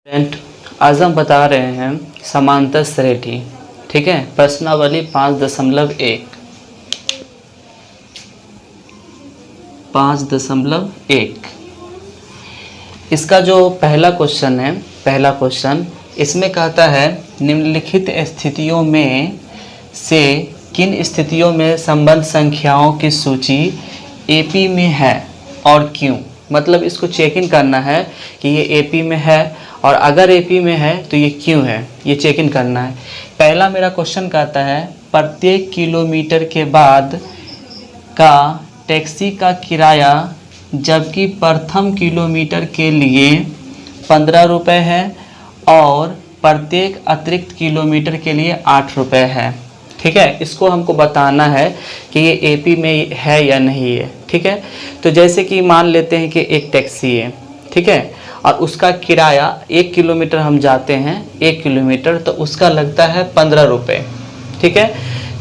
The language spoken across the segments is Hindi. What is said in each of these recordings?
स्टूडेंट, आज हम बता रहे हैं समांतर श्रेणी। ठीक है, प्रश्नावली 5.1 इसका जो पहला क्वेश्चन है, इसमें कहता है निम्नलिखित स्थितियों में से किन स्थितियों में संबंध संख्याओं की सूची एपी में है और क्यों। मतलब इसको चेक इन करना है कि ये एपी में है और अगर एपी में है तो ये क्यों है, ये चेक इन करना है। पहला मेरा क्वेश्चन कहता है प्रत्येक किलोमीटर के बाद का टैक्सी का किराया जबकि प्रथम किलोमीटर के लिए 15 रुपये है और प्रत्येक अतिरिक्त किलोमीटर के लिए 8 रुपये है। ठीक है, इसको हमको बताना है कि ये एपी में है या नहीं है। ठीक है, तो जैसे कि मान लेते हैं कि एक टैक्सी है, ठीक है, और उसका किराया 1 किलोमीटर हम जाते हैं, 1 किलोमीटर तो उसका लगता है 15 रुपये। ठीक है,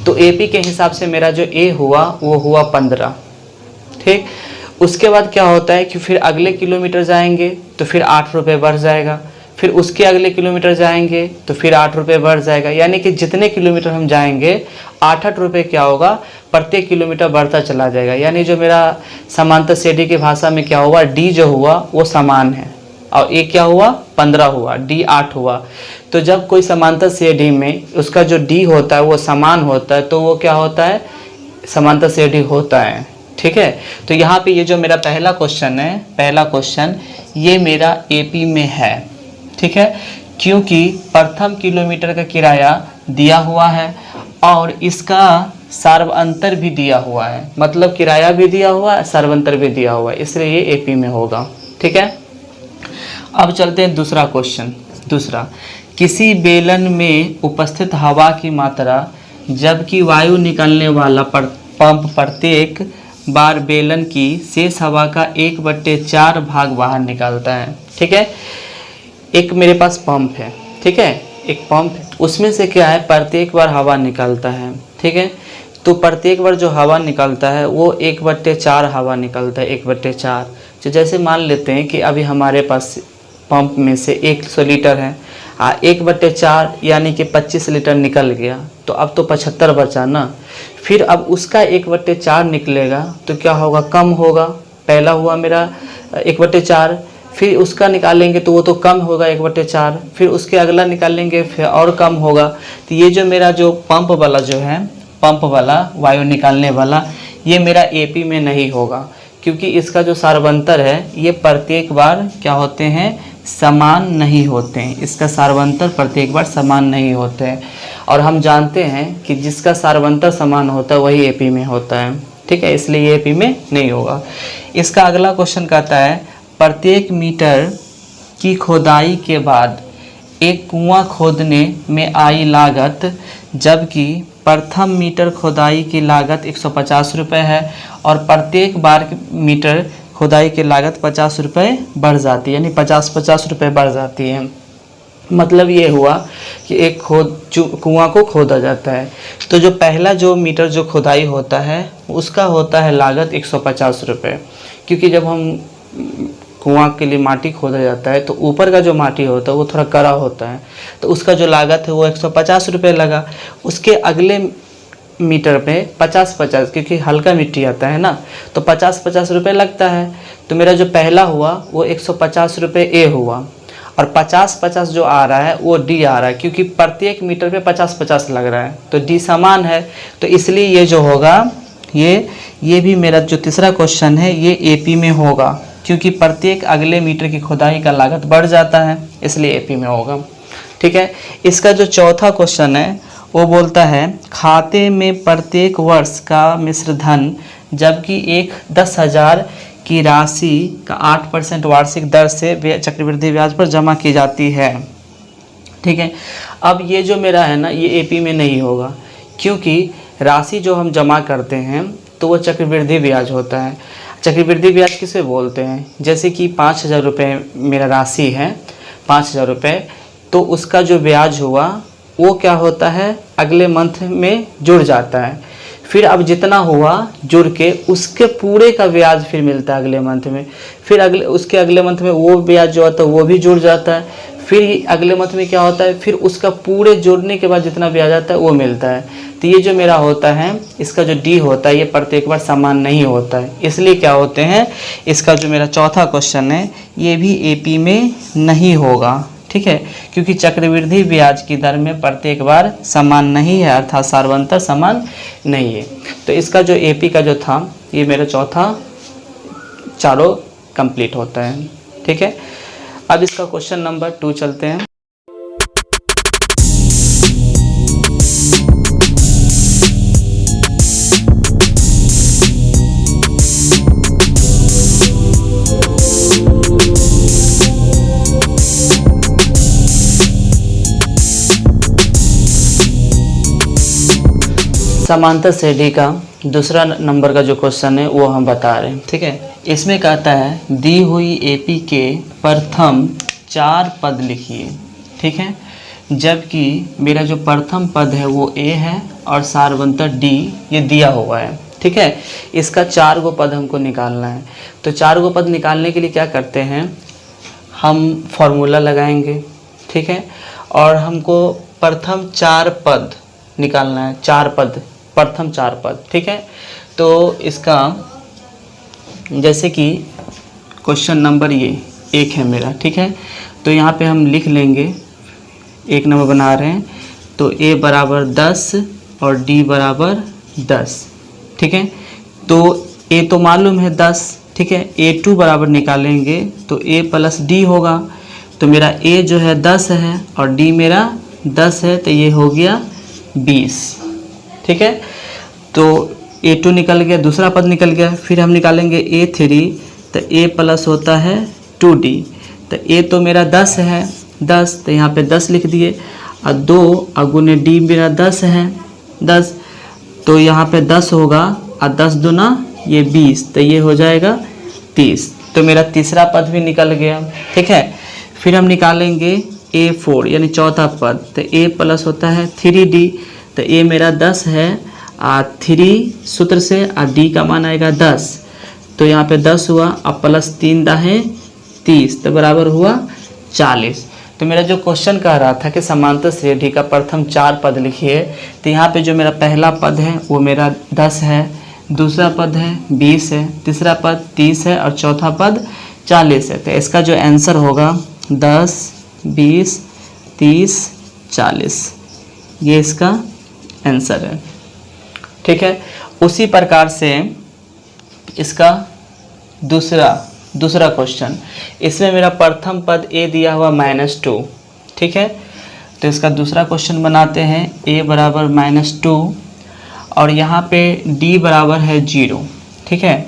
तो एपी के हिसाब से मेरा जो ए हुआ वो हुआ 15। ठीक, उसके बाद क्या होता है कि फिर अगले किलोमीटर जाएंगे तो फिर 8 रुपये बढ़ जाएगा, फिर उसके अगले किलोमीटर जाएंगे तो फिर 8 रुपये बढ़ जाएगा। यानी कि जितने किलोमीटर हम जाएंगे 8-8 रुपये क्या होगा, प्रत्येक किलोमीटर बढ़ता चला जाएगा। यानी जो मेरा समांतर श्रेणी की भाषा में क्या हुआ, डी जो हुआ वो समान है और ए क्या हुआ 15 हुआ, डी 8 हुआ। तो जब कोई समांतर श्रेणी में उसका जो डी होता है वो समान होता है तो वो क्या होता है, समांतर श्रेणी होता है। ठीक है, तो यहाँ पे ये जो मेरा पहला क्वेश्चन ये मेरा एपी में है। ठीक है, क्योंकि प्रथम किलोमीटर का किराया दिया हुआ है और इसका सार्वअंतर भी दिया हुआ है। मतलब किराया भी दिया हुआ है, सार्वअंतर भी दिया हुआ है, इसलिए ये एपी में होगा। ठीक है, अब चलते हैं दूसरा क्वेश्चन। किसी बेलन में उपस्थित हवा की मात्रा जबकि वायु निकलने वाला पंप प्रत्येक बार बेलन की शेष हवा का 1/4 भाग बाहर निकालता है। ठीक है, एक मेरे पास पंप है, ठीक है, एक पंप है, उसमें से क्या है प्रत्येक बार हवा निकलता है। ठीक है, तो प्रत्येक बार जो हवा निकलता है वो 1/4 हवा निकलता है, 1/4। तो जैसे मान लेते हैं कि अभी हमारे पास पंप में से 100 लीटर है, 1/4 यानी कि 25 लीटर निकल गया, तो अब तो 75 बचा ना। फिर अब उसका 1/4 निकलेगा तो क्या होगा, कम होगा। पहला हुआ मेरा 1/4, फिर उसका निकालेंगे तो वो तो कम होगा 1/4, फिर उसके अगला निकालेंगे फिर और कम होगा। तो ये जो मेरा जो पंप वाला जो है, पंप वाला वायु निकालने वाला, ये मेरा एपी में नहीं होगा क्योंकि इसका जो सार्वंतर है ये प्रत्येक बार क्या होते हैं, समान नहीं होते हैं। इसका सार्वंतर प्रत्येक बार समान नहीं होते हैं और हम जानते हैं कि जिसका सार्वंतर समान होता है वही एपी में होता है। ठीक है, इसलिए ये एपी में नहीं होगा। इसका अगला क्वेश्चन कहता है प्रत्येक मीटर की खोदाई के बाद एक कुआं खोदने में आई लागत जबकि प्रथम मीटर खोदाई की लागत 150 रुपये है और प्रत्येक बार मीटर खोदाई की लागत 50 रुपये बढ़ जाती है, यानी 50-50 रुपये बढ़ जाती है। मतलब ये हुआ कि एक कुआं को खोदा जाता है तो जो पहला जो मीटर जो खोदाई होता है उसका होता है लागत 150 रुपये, क्योंकि जब हम कुआं के लिए माटी खोदा जाता है तो ऊपर का जो माटी होता है वो थोड़ा कड़ा होता है, तो उसका जो लागत है वो 150 रुपये लगा। उसके अगले मीटर पे 50-50, क्योंकि हल्का मिट्टी आता है ना, तो 50-50 रुपये लगता है। तो मेरा जो पहला हुआ वो 150 रुपये ए हुआ और 50-50 जो आ रहा है वो डी आ रहा है, क्योंकि प्रत्येक मीटर पे 50-50 लग रहा है तो डी समान है। तो इसलिए ये जो होगा ये भी मेरा जो तीसरा क्वेश्चन है ये एपी में होगा, क्योंकि प्रत्येक अगले मीटर की खुदाई का लागत बढ़ जाता है, इसलिए एपी में होगा। ठीक है, इसका जो चौथा क्वेश्चन है वो बोलता है खाते में प्रत्येक वर्ष का मिश्र धन जबकि 10,000 की राशि का 8% वार्षिक दर से चक्रवृद्धि ब्याज पर जमा की जाती है। ठीक है, अब ये जो मेरा है ना ये एपी में नहीं होगा, क्योंकि राशि जो हम जमा करते हैं तो वो चक्रवृद्धि ब्याज होता है। चक्रवृद्धि ब्याज किसे बोलते हैं, जैसे कि 5,000 रुपये मेरा राशि है, 5,000 रुपये, तो उसका जो ब्याज हुआ वो क्या होता है अगले मंथ में जुड़ जाता है। फिर अब जितना हुआ जुड़ के उसके पूरे का ब्याज फिर मिलता है अगले मंथ में, फिर उसके अगले मंथ में वो ब्याज जो आता है वो भी जुड़ जाता है, फिर अगले मंथ में क्या होता है, फिर उसका पूरे जोड़ने के बाद जितना ब्याज आता है वो मिलता है। तो ये जो मेरा होता है, इसका जो डी होता है ये प्रत्येक बार समान नहीं होता है, इसलिए क्या होते हैं, इसका जो मेरा चौथा क्वेश्चन है ये भी एपी में नहीं होगा। ठीक है, क्योंकि चक्रवृद्धि ब्याज की दर में प्रत्येक बार समान नहीं है, अर्थात सार्वंतर समान नहीं है। तो इसका जो एपी का जो था ये मेरा चौथा चारों कंप्लीट होता है। ठीक है, अब इसका क्वेश्चन नंबर 2 चलते हैं। समांतर श्रेणी का दूसरा नंबर का जो क्वेश्चन है वो हम बता रहे हैं। ठीक है, इसमें कहता है दी हुई एपी के प्रथम 4 पद लिखिए। ठीक है, जबकि मेरा जो प्रथम पद है वो ए है और सार्वंतर डी ये दिया हुआ है। ठीक है, इसका 4 गो पद हमको निकालना है। तो 4 गो पद निकालने के लिए क्या करते हैं, हम फॉर्मूला लगाएंगे। ठीक है, और हमको प्रथम 4 पद निकालना है, 4 पद, प्रथम 4 पद। ठीक है, तो इसका जैसे कि क्वेश्चन नंबर ये 1 है मेरा। ठीक है, तो यहाँ पे हम लिख लेंगे, 1 नंबर बना रहे हैं, तो a बराबर 10 और d बराबर 10। ठीक है, तो a तो मालूम है 10। ठीक है, a2 बराबर निकालेंगे तो a प्लस d होगा। तो मेरा a जो है 10 है और d मेरा 10 है, तो ये हो गया 20। ठीक है, तो a2 निकल गया, दूसरा पद निकल गया। फिर हम निकालेंगे a3, तो a प्लस होता है 2d। तो a तो मेरा 10 है, 10, तो यहाँ पे 10 लिख दिए, और 2 अगुने d मेरा 10 है, 10, तो यहाँ पे 10 होगा, और 10 दूना ये 20, तो ये हो जाएगा 30। तो मेरा तीसरा पद भी निकल गया। ठीक है, फिर हम निकालेंगे a4 यानी चौथा पद, तो a प्लस होता है 3d। तो a मेरा 10 है, 3 सूत्र से और d का मान आएगा 10, तो यहाँ पे 10 हुआ, अब प्लस 3 दाहें 30, तो बराबर हुआ 40। तो मेरा जो क्वेश्चन कह रहा था कि समांतर श्रेणी का प्रथम 4 पद लिखिए, तो यहाँ पे जो मेरा पहला पद है वो मेरा 10 है, दूसरा पद है 20 है, तीसरा पद 30 है और चौथा पद 40 है। तो इसका जो आंसर होगा 10, 20, 30, 40, ये इसका आंसर है। ठीक है, उसी प्रकार से इसका दूसरा क्वेश्चन, इसमें मेरा प्रथम पद a दिया हुआ -2। ठीक है, तो इसका दूसरा क्वेश्चन बनाते हैं, a बराबर -2 और यहाँ पे d बराबर है 0। ठीक है,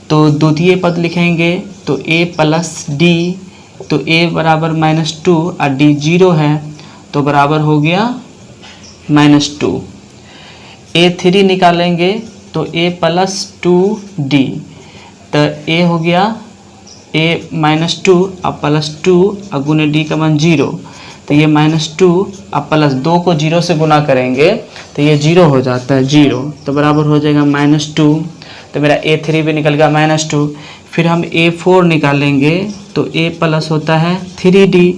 तो द्वितीय पद लिखेंगे तो a प्लस d, तो a बराबर -2 और d 0 है, तो बराबर हो गया -2। a3 निकालेंगे तो a प्लस 2d, तो a हो गया a -2 और प्लस 2 और गुने d का मान 0, तो ये -2 और प्लस 2 को 0 से गुना करेंगे तो ये 0 हो जाता है, 0, तो बराबर हो जाएगा -2। तो मेरा a3 भी निकल गया -2। फिर हम a4 निकालेंगे तो a प्लस होता है 3d,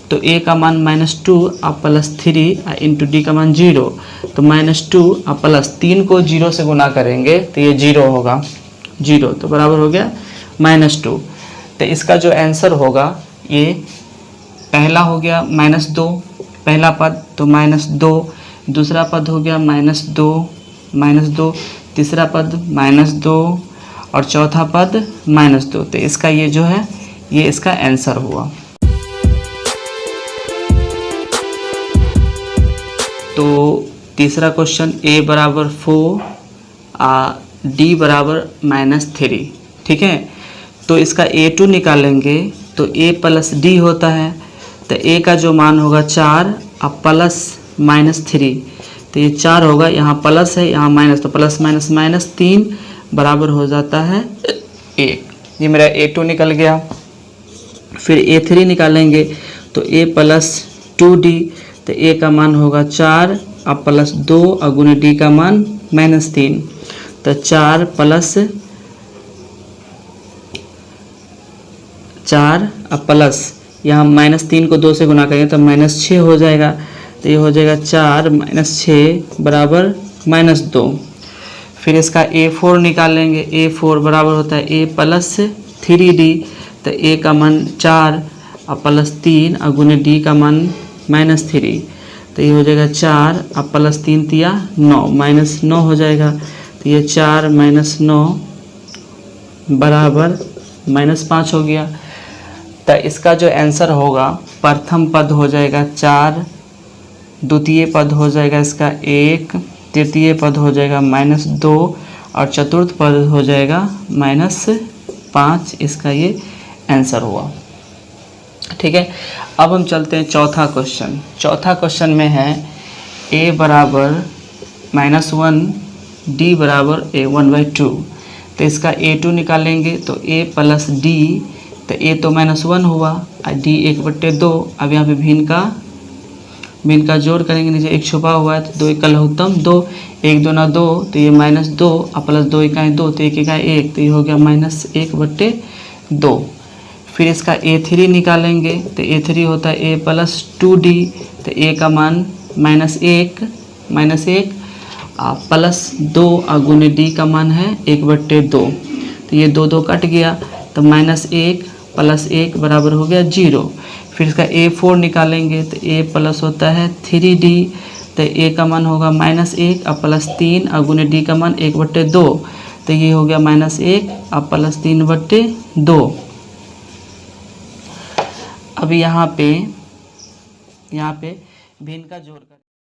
तो a का मान -2 और प्लस 3 इंटू d का मान 0, तो -2 और प्लस 3 को 0 से गुना करेंगे तो ये 0 होगा, 0, तो बराबर हो गया -2। तो इसका जो आंसर होगा ये पहला हो गया -2, पहला पद तो -2, दूसरा पद हो गया -2, तीसरा पद -2 और चौथा पद -2। तो इसका ये जो है ये इसका आंसर हुआ। तो तीसरा क्वेश्चन a बराबर 4 d बराबर -3। ठीक है, तो इसका a2 निकालेंगे तो a प्लस d होता है, तो a का जो मान होगा 4 और प्लस -3, तो ये 4 होगा, यहाँ प्लस है यहाँ माइनस, तो प्लस माइनस -3 बराबर हो जाता है 1। ये मेरा a2 निकल गया। फिर a3 निकालेंगे तो a प्लस 2d, तो a का मान होगा 4 और प्लस 2 और गुने d का मान -3, तो 4 और प्लस यहाँ -3 को 2 से गुना करेंगे तो -6 हो जाएगा। तो ये हो जाएगा 4 - 6 बराबर -2। फिर इसका A4 निकालेंगे। A4 बराबर होता है A प्लस 3D। तो A का मान 4 और प्लस 3 और गुने D का मान -3। तो ये हो जाएगा 4 और प्लस 3 तिया 9 -9 हो जाएगा। तो ये 4 - 9 बराबर -5 हो गया। तो इसका जो आंसर होगा, प्रथम पद हो जाएगा 4, द्वितीय पद हो जाएगा इसका 1, तृतीय पद हो जाएगा -2 और चतुर्थ पद हो जाएगा -5। इसका ये आंसर हुआ। ठीक है, अब हम चलते हैं चौथा क्वेश्चन। चौथा क्वेश्चन में है a बराबर -1, d बराबर a1/2। तो इसका a2 निकालेंगे तो a प्लस d। तो a तो -1 हुआ और d 1/2। अब यहाँ पे भिन्न का जोड़ करेंगे, नीचे एक छुपा हुआ है तो 2 एकल उत्तम 2, 1 2 ना 2 तो ये -2 और प्लस 2 इकाई 2 तो 1 इकाई 1 तो ये हो गया -1/2। फिर इसका A3 निकालेंगे तो A3 होता है A प्लस 2D। तो A का मान -1 प्लस 2 और गुने D का मान है 1/2। तो ये 2 कट गया तो -1 प्लस 1 बराबर हो गया 0। फिर इसका A4 निकालेंगे तो A प्लस होता है 3D। तो A का मान होगा -1 और प्लस 3 और गुने D का मान 1/2। तो ये हो गया -1 और प्लस 3/2। अब यहाँ पे भिन्न का जोड़